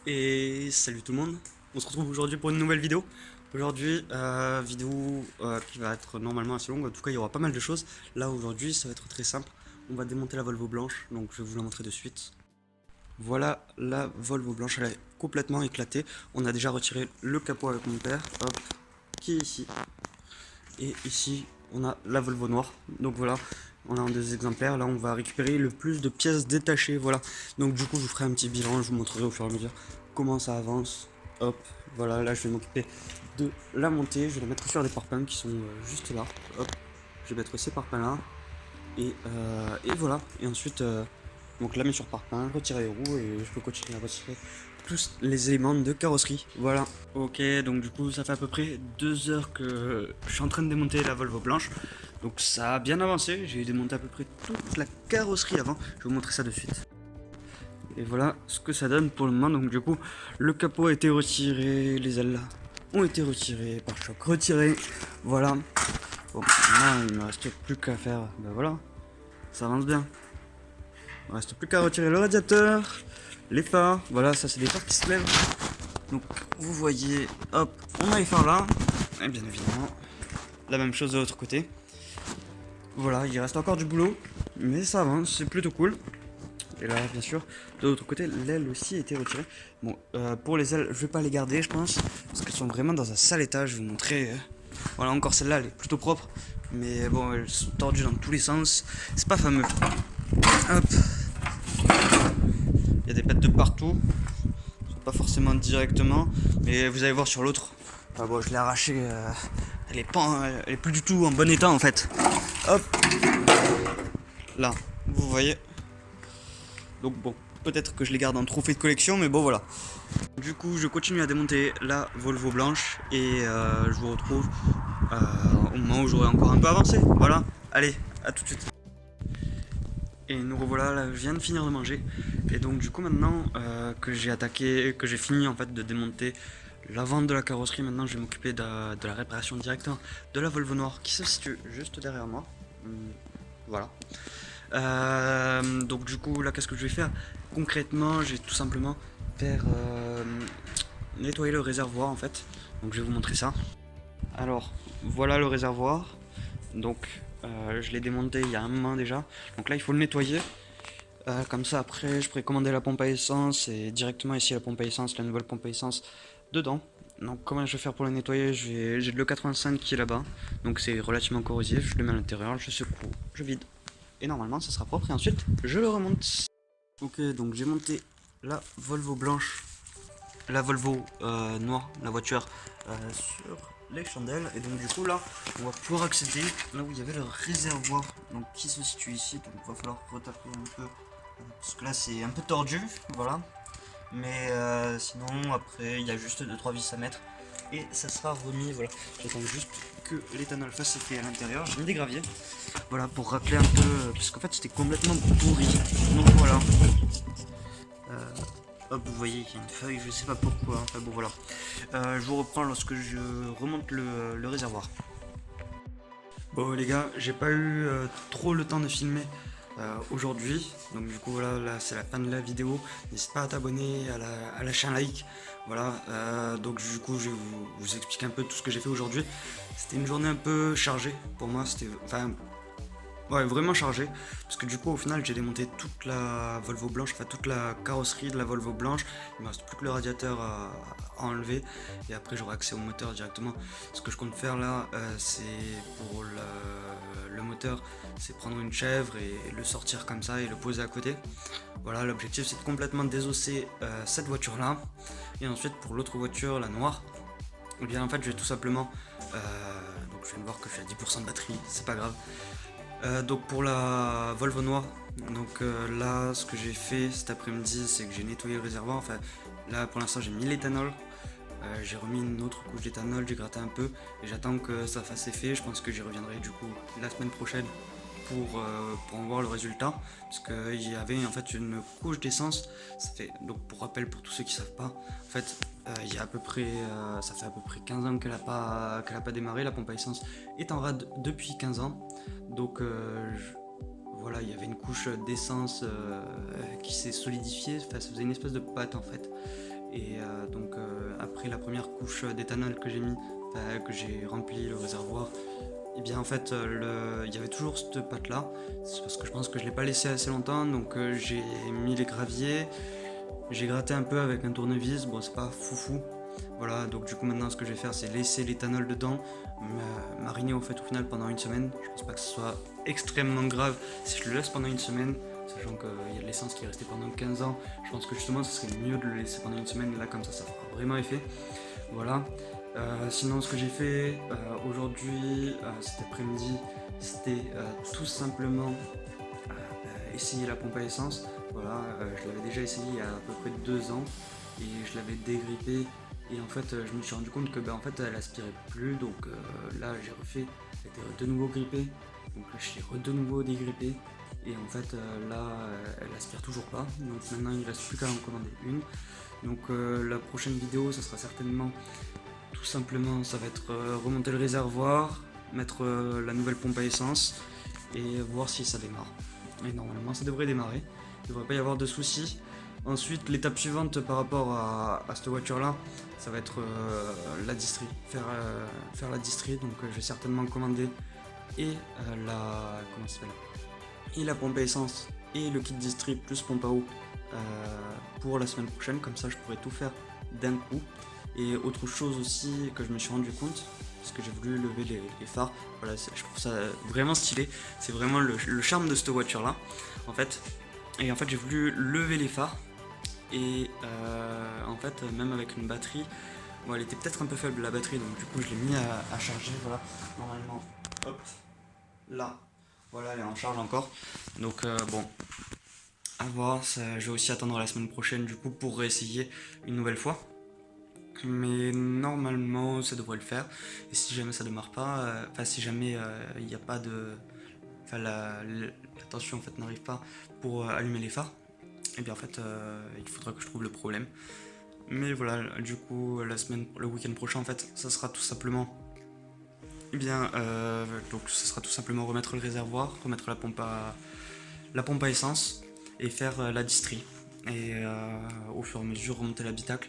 Et salut tout le monde, on se retrouve aujourd'hui pour une nouvelle vidéo. Aujourd'hui, vidéo qui va être normalement assez longue, en tout cas il y aura pas mal de choses. Là aujourd'hui ça va être très simple, on va démonter la Volvo blanche, donc je vais vous la montrer de suite. Voilà la Volvo blanche, elle est complètement éclatée. On a déjà retiré le capot avec mon père, hop, qui est ici. Et ici on a la Volvo noire, donc voilà. On a en deux exemplaires, là on va récupérer le plus de pièces détachées, voilà. Donc du coup je vous ferai un petit bilan, je vous montrerai au fur et à mesure comment ça avance. Hop, voilà, là je vais m'occuper de la montée, je vais la mettre sur des parpaings qui sont juste là. Hop, je vais mettre ces parpaings là. Et voilà, et ensuite donc la mettre sur parpaing, retirer les roues et je peux continuer à retirer tous les éléments de carrosserie. Voilà. Ok, donc du coup ça fait à peu près 2 heures que je suis en train de démonter la Volvo blanche. Donc ça a bien avancé, j'ai démonté à peu près toute la carrosserie avant. Je vais vous montrer ça de suite. Et voilà ce que ça donne pour le moment. Donc du coup le capot a été retiré, les ailes ont été retirées, pare-choc retiré. Voilà. Bon, maintenant il ne me reste plus qu'à faire. Ben voilà, ça avance bien. Il ne reste plus qu'à retirer le radiateur, les phares. Voilà, ça c'est des phares qui se lèvent. Donc vous voyez, hop, on a les phares là. Et bien évidemment, la même chose de l'autre côté. Voilà, il reste encore du boulot, mais ça avance, c'est plutôt cool. Et là, bien sûr, de l'autre côté, l'aile aussi a été retirée. Bon, pour les ailes, je vais pas les garder, je pense, parce qu'elles sont vraiment dans un sale état. Je vais vous montrer. Voilà, encore celle-là, elle est plutôt propre, mais bon, elles sont tordues dans tous les sens. C'est pas fameux. Hop, il y a des pètes de partout. Pas forcément directement, mais vous allez voir sur l'autre. Ah bon, je l'ai arraché. Elle est plus du tout en bon état en fait. Hop, là, vous voyez. Donc bon, peut-être que je les garde en trophée de collection, mais bon voilà. Du coup, je continue à démonter la Volvo blanche et je vous retrouve au moment où j'aurai encore un peu avancé. Voilà, allez, à tout de suite. Et nous revoilà, là, je viens de finir de manger. Et donc du coup maintenant que j'ai attaqué, que j'ai fini en fait de démonter l'avant de la carrosserie, maintenant je vais m'occuper de la réparation directement de la Volvo noire qui se situe juste derrière moi. Voilà. Donc du coup là qu'est-ce que je vais faire? Concrètement je vais tout simplement faire nettoyer le réservoir en fait. Donc je vais vous montrer ça. Alors voilà le réservoir. Donc je l'ai démonté il y a un moment déjà. Donc là il faut le nettoyer. Comme ça après je pourrais commander la pompe à essence et directement ici la pompe à essence, la nouvelle pompe à essence dedans. Donc comment je vais faire pour le nettoyer? J'ai de l'eau 85 qui est là-bas. Donc c'est relativement corrosif, je le mets à l'intérieur, je secoue, je vide. Et normalement ça sera propre et ensuite je le remonte. Ok, donc j'ai monté la Volvo blanche, la Volvo noire, la voiture sur les chandelles. Et donc du coup là on va pouvoir accéder là où il y avait le réservoir donc qui se situe ici. Donc il va falloir retaper un peu parce que là c'est un peu tordu, voilà. Mais sinon après il y a juste 2-3 vis à mettre et ça sera remis, voilà. J'attends juste que l'éthanol fasse effet à l'intérieur, j'ai mis des graviers, voilà, pour racler un peu, parce qu'en fait c'était complètement pourri. Donc voilà. Hop, vous voyez il y a une feuille, je sais pas pourquoi, enfin bon voilà. Je vous reprends lorsque je remonte le réservoir. Bon les gars, j'ai pas eu trop le temps de filmer aujourd'hui, donc du coup voilà, là c'est la fin de la vidéo. N'hésite pas à t'abonner, à lâcher un like. Voilà, donc du coup je vais vous expliquer un peu tout ce que j'ai fait aujourd'hui. C'était une journée un peu chargée pour moi, c'était enfin ouais, vraiment chargé, parce que du coup au final j'ai démonté toute la Volvo blanche, enfin toute la carrosserie de la Volvo blanche. Il me reste plus que le radiateur à enlever et après j'aurai accès au moteur directement. Ce que je compte faire là, c'est pour le moteur, c'est prendre une chèvre et le sortir comme ça et le poser à côté. Voilà, l'objectif c'est de complètement désosser cette voiture là. Et ensuite pour l'autre voiture, la noire, et bien en fait je vais tout simplement donc je viens de voir que je suis à 10% de batterie, c'est pas grave. Donc pour la Volvo noire, donc là ce que j'ai fait cet après-midi c'est que j'ai nettoyé le réservoir. Enfin là pour l'instant j'ai mis l'éthanol, j'ai remis une autre couche d'éthanol, j'ai gratté un peu et j'attends que ça fasse effet. Je pense que j'y reviendrai du coup la semaine prochaine pour en voir le résultat, parce qu'il y avait en fait une couche d'essence. Donc pour rappel pour tous ceux qui savent pas, en fait il y a à peu près ça fait à peu près 15 ans qu'elle a pas démarré. La pompe à essence est en rade depuis 15 ans. Donc voilà, il y avait une couche d'essence qui s'est solidifiée, enfin, ça faisait une espèce de pâte en fait. Et donc après la première couche d'éthanol que j'ai mis, que j'ai rempli le réservoir, et bien en fait il y avait toujours cette pâte là. C'est parce que je pense que je l'ai pas laissé assez longtemps, donc j'ai mis les graviers, j'ai gratté un peu avec un tournevis, bon c'est pas foufou. Voilà, donc du coup maintenant ce que je vais faire c'est laisser l'éthanol dedans, mariner en fait au final pendant une semaine. Je pense pas que ce soit extrêmement grave si je le laisse pendant une semaine, sachant qu'il y a de l'essence qui est restée pendant 15 ans. Je pense que justement ce serait mieux de le laisser pendant une semaine, là comme ça fera vraiment effet. Voilà. Sinon ce que j'ai fait aujourd'hui, cet après-midi, c'était tout simplement essayer la pompe à essence. Voilà, je l'avais déjà essayé il y a à peu près 2 ans et je l'avais dégrippée. Et en fait, je me suis rendu compte que en fait, elle aspirait plus. Donc là, j'ai refait, elle était de nouveau grippée. Donc là, je l'ai de nouveau dégrippée. Et en fait, là, elle aspire toujours pas. Donc maintenant, il ne reste plus qu'à en commander une. Donc la prochaine vidéo, ça sera certainement tout simplement, ça va être remonter le réservoir, mettre la nouvelle pompe à essence et voir si ça démarre. Et normalement ça devrait démarrer, il ne devrait pas y avoir de soucis. Ensuite l'étape suivante par rapport à cette voiture là, ça va être la distri, faire la distri, donc je vais certainement commander et et la pompe à essence et le kit distri plus pompe à eau pour la semaine prochaine, comme ça je pourrais tout faire d'un coup. Et autre chose aussi que je me suis rendu compte, parce que j'ai voulu lever les phares, voilà, je trouve ça vraiment stylé, c'est vraiment le charme de cette voiture là en fait. Et en fait j'ai voulu lever les phares et en fait même avec une batterie, bon, elle était peut-être un peu faible la batterie, donc du coup je l'ai mis à charger, voilà, normalement, hop, là, voilà, elle est en charge encore, donc bon, à voir, ça, je vais aussi attendre la semaine prochaine du coup pour réessayer une nouvelle fois. Mais normalement ça devrait le faire. Et si jamais ça démarre pas, enfin si jamais il n'y a pas de, enfin la tension en fait n'arrive pas pour allumer les phares, et bien en fait il faudra que je trouve le problème. Mais voilà, du coup le week-end prochain en fait, ça sera tout simplement, eh bien donc ça sera tout simplement remettre le réservoir, remettre la pompe à essence et faire la distri. Et au fur et à mesure remonter l'habitacle.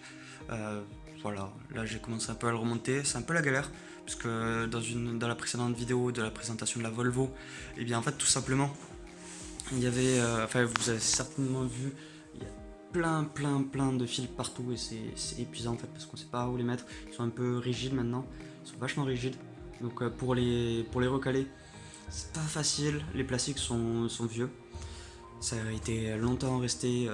Euh, voilà, là j'ai commencé un peu à le remonter, c'est un peu la galère, parce que dans la précédente vidéo de la présentation de la Volvo, et bien en fait tout simplement, il y avait, enfin vous avez certainement vu, il y a plein de fils partout et c'est épuisant en fait, parce qu'on sait pas où les mettre, ils sont un peu rigides maintenant, ils sont vachement rigides, donc pour les recaler, c'est pas facile, les plastiques sont vieux. Ça a été longtemps resté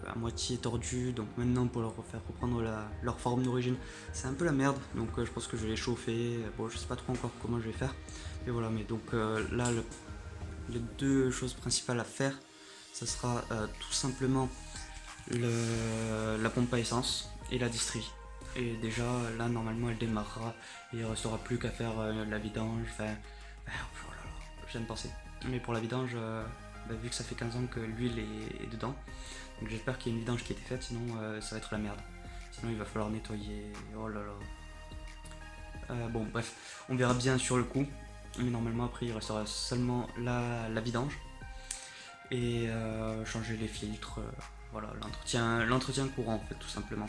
à moitié tordu, donc maintenant pour leur faire reprendre leur forme d'origine, c'est un peu la merde, donc je pense que je vais les chauffer, bon je sais pas trop encore comment je vais faire, mais voilà, mais donc là les deux choses principales à faire, ça sera tout simplement la pompe à essence et la distri. Et déjà là normalement elle démarrera et il ne restera plus qu'à faire la vidange, enfin, oh là là, je viens de penser. Mais pour la vidange, vu que ça fait 15 ans que l'huile est dedans, donc j'espère qu'il y a une vidange qui a été faite, sinon ça va être la merde. Sinon il va falloir nettoyer, oh là là. Bon bref, on verra bien sur le coup, mais normalement après il restera seulement la vidange et changer les filtres, voilà, l'entretien courant en fait tout simplement.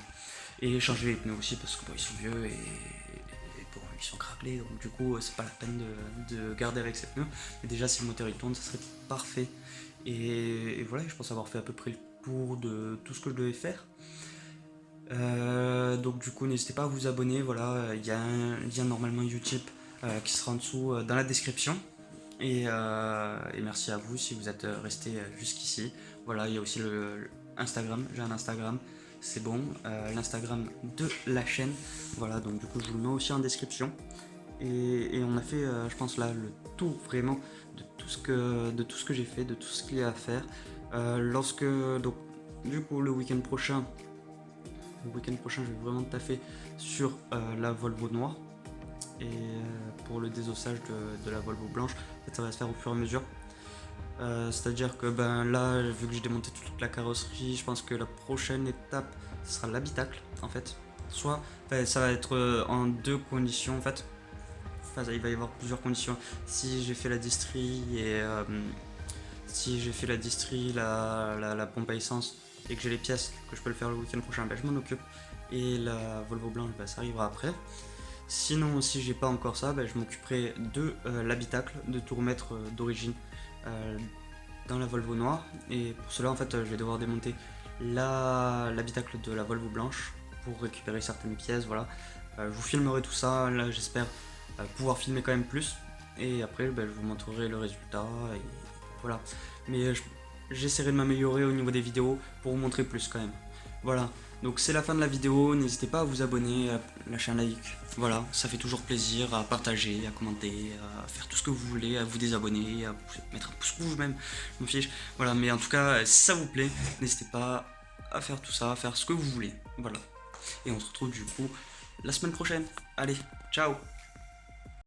Et changer les pneus aussi parce que bon, ils sont vieux et bon, ils sont craquelés, donc du coup c'est pas la peine de garder avec ces pneus. Mais déjà si le moteur il tourne, ça serait parfait. Et voilà, je pense avoir fait à peu près le tour de tout ce que je devais faire. Donc du coup n'hésitez pas à vous abonner, voilà, il y a un lien normalement YouTube qui sera en dessous dans la description. Et merci à vous si vous êtes resté jusqu'ici. Voilà, il y a aussi le Instagram, j'ai un Instagram, c'est bon, l'Instagram de la chaîne. Voilà, donc du coup je vous le mets aussi en description. Et on a fait, je pense là, le tour vraiment de tout ce que j'ai fait, de tout ce qu'il y a à faire. Donc du coup le week-end prochain, je vais vraiment taffer sur la Volvo noire. Et pour le désossage de la Volvo blanche, en fait, ça va se faire au fur et à mesure. C'est-à-dire que là, vu que j'ai démonté toute la carrosserie, je pense que la prochaine étape, ce sera l'habitacle en fait. Soit, ça va être en deux conditions en fait. Enfin, il va y avoir plusieurs conditions. Si j'ai fait la distri et si j'ai fait la distri, la pompe à essence et que j'ai les pièces, que je peux le faire le week-end prochain, je m'en occupe. Et la Volvo blanche, ça arrivera après. Sinon, si j'ai pas encore ça, je m'occuperai de l'habitacle, de tout remettre d'origine dans la Volvo noire. Et pour cela, en fait, je vais devoir démonter l'habitacle de la Volvo blanche pour récupérer certaines pièces. Voilà. Je vous filmerai tout ça. Là, j'espère pouvoir filmer quand même plus. Et après, je vous montrerai le résultat. Et voilà. Mais j'essaierai de m'améliorer au niveau des vidéos pour vous montrer plus quand même. Voilà. Donc c'est la fin de la vidéo, n'hésitez pas à vous abonner, à lâcher un like, voilà, ça fait toujours plaisir, à partager, à commenter, à faire tout ce que vous voulez, à vous désabonner, à mettre un pouce rouge même, je m'en fiche, voilà, mais en tout cas, si ça vous plaît, n'hésitez pas à faire tout ça, à faire ce que vous voulez, voilà. Et on se retrouve du coup la semaine prochaine, allez, ciao!